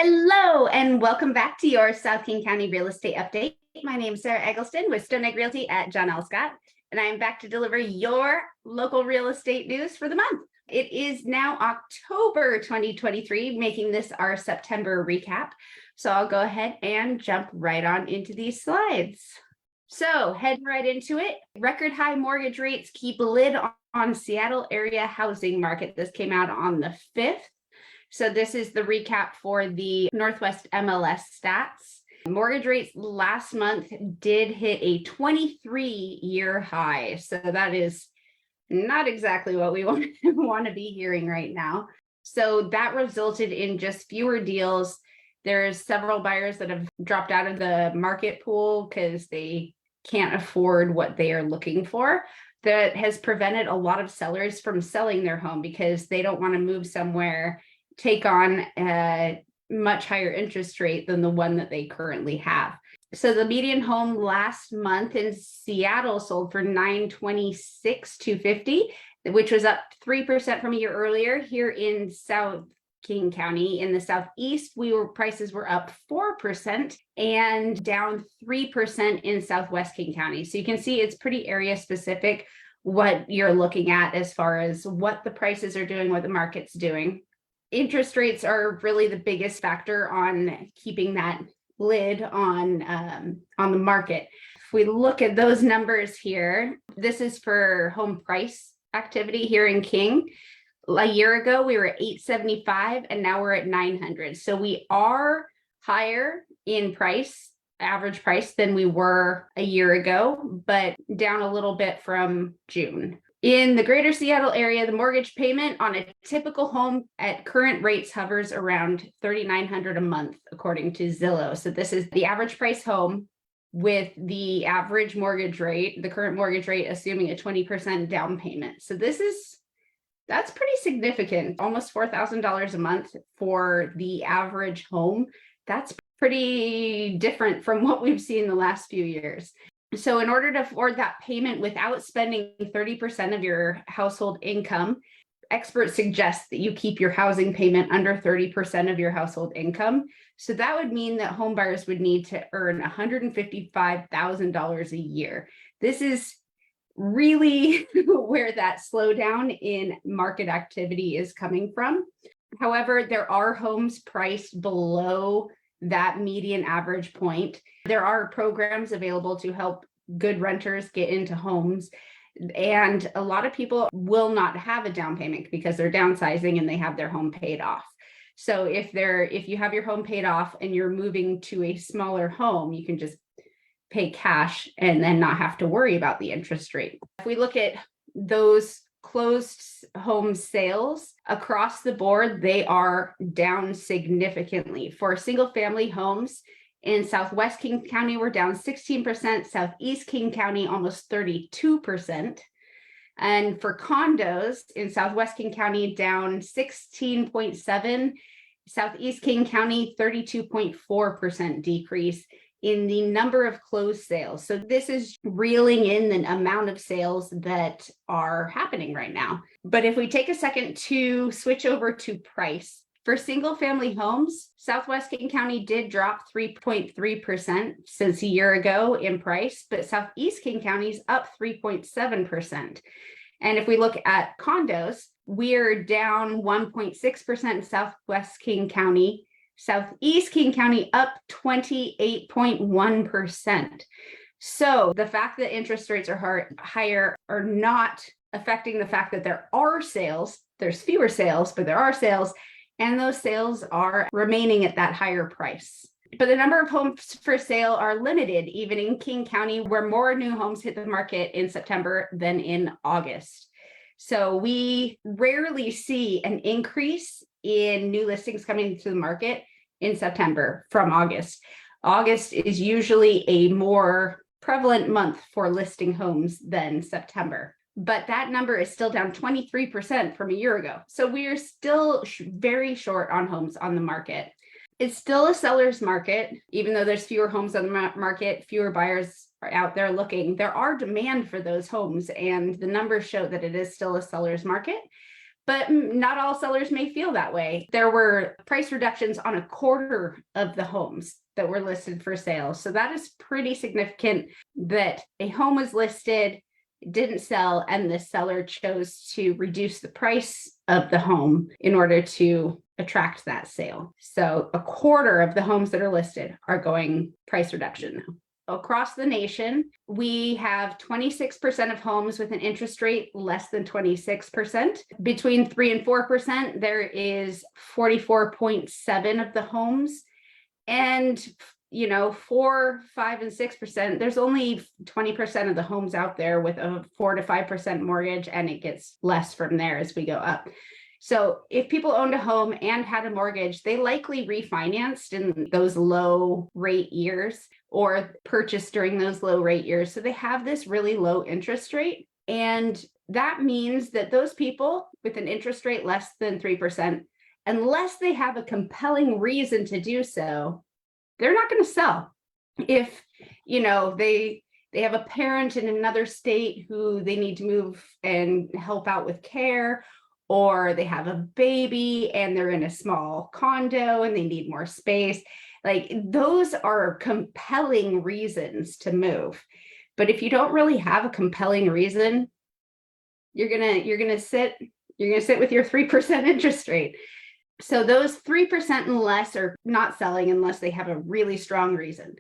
Hello, and welcome back to your South King County Real Estate Update. My name is Sarah Eggleston with Stone Egg Realty at John L. Scott, and I am back to deliver your local real estate news for the month. It is now October 2023, making this our September recap. So I'll go ahead and jump right on into these slides. So heading right into it, record high mortgage rates keep a lid on Seattle area housing market. This came out on the 5th. So this is the recap for the Northwest MLS stats. Mortgage rates last month did hit a 23-year high. So that is not exactly what we want to be hearing right now. So that resulted in just fewer deals. There's several buyers that have dropped out of the market pool because they can't afford what they are looking for. That has prevented a lot of sellers from selling their home because they don't want to move somewhere, take on a much higher interest rate than the one that they currently have. So the median home last month in Seattle sold for $926,250, which was up 3% from a year earlier. Here in South King County in the southeast, prices were up 4% and down 3% in Southwest King County. So you can see it's pretty area specific what you're looking at as far as what the prices are doing, what the market's doing. Interest rates are really the biggest factor on keeping that lid on the market. If we look at those numbers here, this is for home price activity here in King. A year ago, we were at 875 and now we're at 900. So we are higher in price, average price, than we were a year ago, but down a little bit from June. In the greater Seattle area, the mortgage payment on a typical home at current rates hovers around $3,900 a month, according to Zillow. So this is the average price home with the average mortgage rate, the current mortgage rate, assuming a 20% down payment. So that's pretty significant, almost $4,000 a month for the average home. That's pretty different from what we've seen the last few years. So in order to afford that payment without spending 30% of your household income, experts suggest that you keep your housing payment under 30% of your household income. So that would mean that home buyers would need to earn $155,000 a year. This is really where that slowdown in market activity is coming from. However, there are homes priced below that median average point. There are programs available to help good renters get into homes, and a lot of people will not have a down payment because they're downsizing and they have their home paid off. So if you have your home paid off and you're moving to a smaller home, you can just pay cash and then not have to worry about the interest rate. If we look at those closed home sales across the board, they are down significantly. For single family homes in Southwest King County, we're down 16%, Southeast King County almost 32%. And for condos in Southwest King County, down 16.7%, Southeast King County 32.4% decrease in the number of closed sales. So this is reeling in the amount of sales that are happening right now. But if we take a second to switch over to price, for single family homes, Southwest King County did drop 3.3% since a year ago in price, but Southeast King County is up 3.7%. And if we look at condos, we're down 1.6% in Southwest King County, Southeast King County up 28.1%. So the fact that interest rates are higher are not affecting the fact that there are sales. There's fewer sales, but there are sales, and those sales are remaining at that higher price. But the number of homes for sale are limited, even in King County, where more new homes hit the market in September than in August. So we rarely see an increase in new listings coming to the market in September from August. August is usually a more prevalent month for listing homes than September, but that number is still down 23% from a year ago. So we are still very short on homes on the market. It's still a seller's market, even though there's fewer homes on the market, fewer buyers are out there looking. There are demand for those homes, and the numbers show that it is still a seller's market. But not all sellers may feel that way. There were price reductions on a quarter of the homes that were listed for sale. So that is pretty significant that a home was listed, didn't sell, and the seller chose to reduce the price of the home in order to attract that sale. So a quarter of the homes that are listed are going price reduction now. Across the nation, we have 26% of homes with an interest rate less than 26%. Between 3 and 4%, there is 44.7 of the homes. And 4, 5, and 6%, there's only 20% of the homes out there with a 4 to 5% mortgage, and it gets less from there as we go up. So if people owned a home and had a mortgage, they likely refinanced in those low rate years or purchased during those low rate years. So they have this really low interest rate. And that means that those people with an interest rate less than 3%, unless they have a compelling reason to do so, they're not going to sell. If, they have a parent in another state who they need to move and help out with care, or they have a baby and they're in a small condo and they need more space. Like, those are compelling reasons to move. But if you don't really have a compelling reason, you're gonna sit with your 3% interest rate. So those 3% and less are not selling unless they have a really strong reason.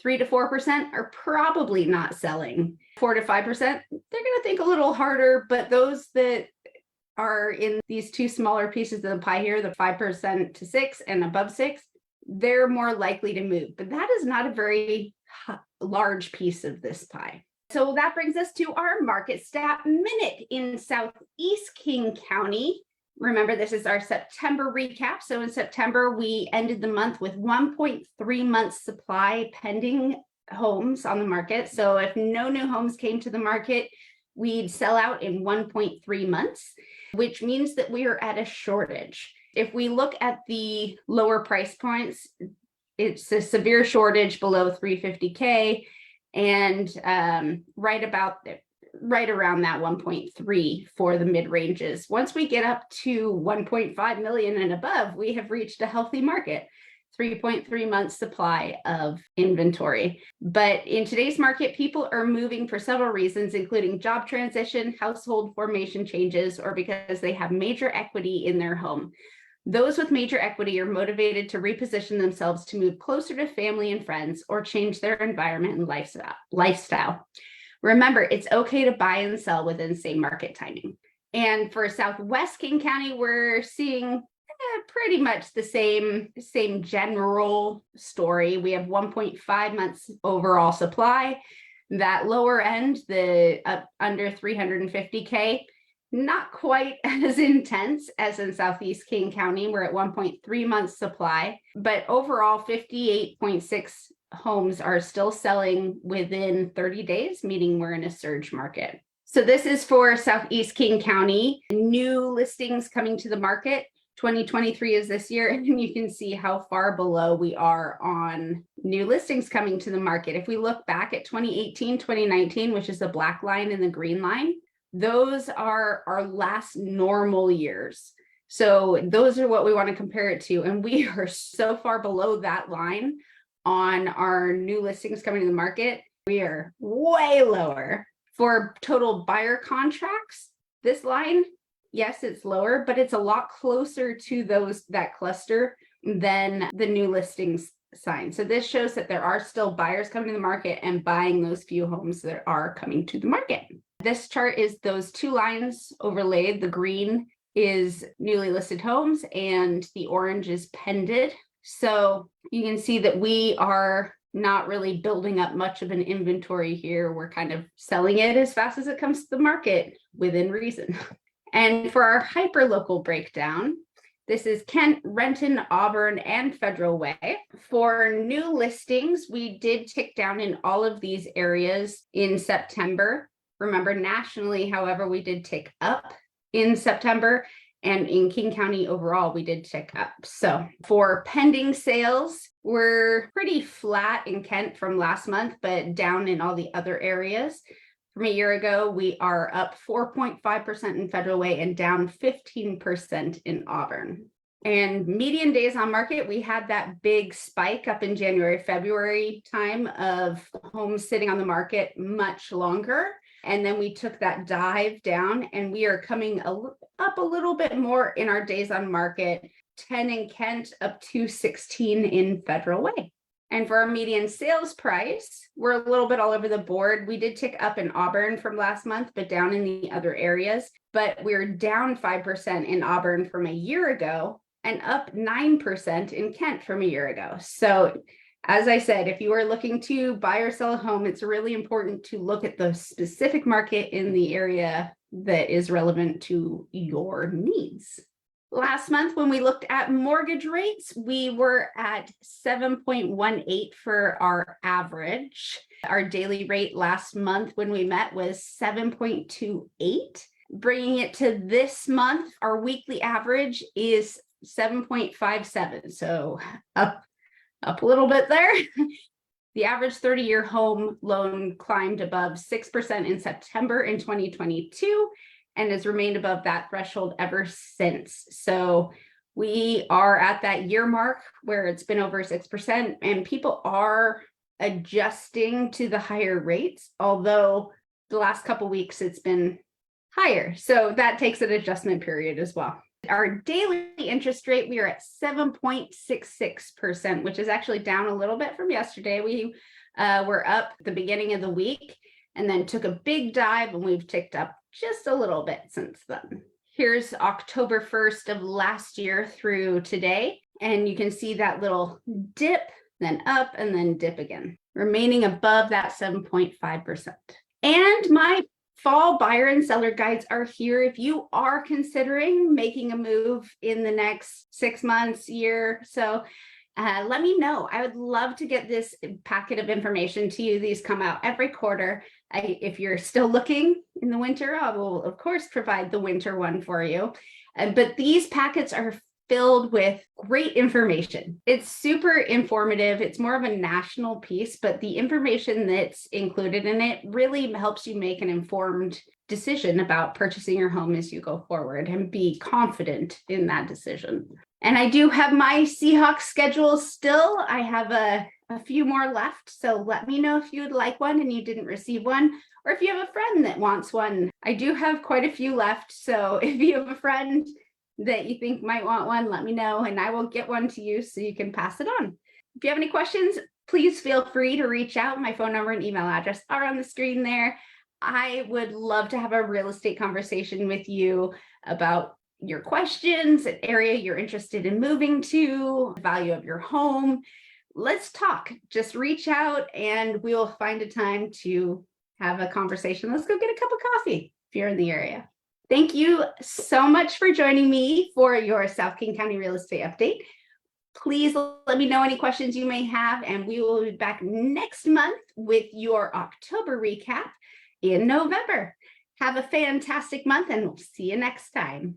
3 to 4% are probably not selling. 4 to 5%, they're gonna think a little harder, but those that are in these two smaller pieces of the pie here, the 5% to 6 and above 6, they're more likely to move. But that is not a very large piece of this pie. So that brings us to our market stat minute in Southeast King County. Remember, this is our September recap. So in September, we ended the month with 1.3 months supply pending homes on the market. So if no new homes came to the market, we'd sell out in 1.3 months, which means that we are at a shortage. If we look at the lower price points, it's a severe shortage below 350K and right around that 1.3 for the mid ranges. Once we get up to 1.5 million and above, we have reached a healthy market. 3.3 months supply of inventory. But in today's market, people are moving for several reasons, including job transition, household formation changes, or because they have major equity in their home. Those with major equity are motivated to reposition themselves to move closer to family and friends or change their environment and lifestyle. Remember, it's okay to buy and sell within the same market timing. And for Southwest King County, we're seeing pretty much the same general story. We have 1.5 months overall supply. That lower end, the under 350K, not quite as intense as in Southeast King County. We're at 1.3 months supply, but overall 58.6 homes are still selling within 30 days, meaning we're in a surge market. So this is for Southeast King County. New listings coming to the market. 2023 is this year, and you can see how far below we are on new listings coming to the market. If we look back at 2018, 2019, which is the black line and the green line, those are our last normal years. So those are what we want to compare it to. And we are so far below that line on our new listings coming to the market. We are way lower. For total buyer contracts, this line, yes, it's lower, but it's a lot closer to that cluster than the new listings sign. So this shows that there are still buyers coming to the market and buying those few homes that are coming to the market. This chart is those two lines overlaid. The green is newly listed homes and the orange is pended. So you can see that we are not really building up much of an inventory here. We're kind of selling it as fast as it comes to the market within reason. And for our hyperlocal breakdown, this is Kent, Renton, Auburn, and Federal Way. For new listings, we did tick down in all of these areas in September. Remember, nationally, however, we did tick up in September, and in King County overall, we did tick up. So for pending sales, we're pretty flat in Kent from last month, but down in all the other areas. from a year ago. We are up 4.5% in Federal Way and down 15% in Auburn. And median days on market, we had that big spike up in January, February time of homes sitting on the market much longer. And then we took that dive down, and we are coming up a little bit more in our days on market, 10 in Kent, up to 16 in Federal Way. And for our median sales price, we're a little bit all over the board. We did tick up in Auburn from last month, but down in the other areas. But we're down 5% in Auburn from a year ago and up 9% in Kent from a year ago. So as I said, if you are looking to buy or sell a home, it's really important to look at the specific market in the area that is relevant to your needs. Last month, when we looked at mortgage rates, we were at 7.18 for our average. Our daily rate last month when we met was 7.28. Bringing it to this month, our weekly average is 7.57. So up a little bit there. The average 30-year home loan climbed above 6% in September in 2022 and has remained above that threshold ever since. So we are at that year mark where it's been over 6%, and people are adjusting to the higher rates, although the last couple of weeks it's been higher. So that takes an adjustment period as well. Our daily interest rate, we are at 7.66%, which is actually down a little bit from yesterday. We were up at the beginning of the week and then took a big dive, and we've ticked up just a little bit since then. Here's October 1st of last year through today, and you can see that little dip, then up, and then dip again, remaining above that 7.5%. And my fall buyer and seller guides are here. If you are considering making a move in the next 6 months, year, so let me know. I would love to get this packet of information to you. These come out every quarter. If you're still looking in the winter, I will, of course, provide the winter one for you. But these packets are filled with great information. It's super informative. It's more of a national piece, but the information that's included in it really helps you make an informed decision about purchasing your home as you go forward and be confident in that decision. And I do have my Seahawks schedule still. I have a few more left. So let me know if you would like one and you didn't receive one, or if you have a friend that wants one. I do have quite a few left. So if you have a friend that you think might want one, let me know and I will get one to you so you can pass it on. If you have any questions, please feel free to reach out. My phone number and email address are on the screen there. I would love to have a real estate conversation with you about your questions, an area you're interested in moving to, the value of your home. Let's talk. Just reach out and we will find a time to have a conversation. Let's go get a cup of coffee if you're in the area. Thank you so much for joining me for your South King County Real Estate Update. Please let me know any questions you may have, and we will be back next month with your October recap in November. Have a fantastic month, and we'll see you next time.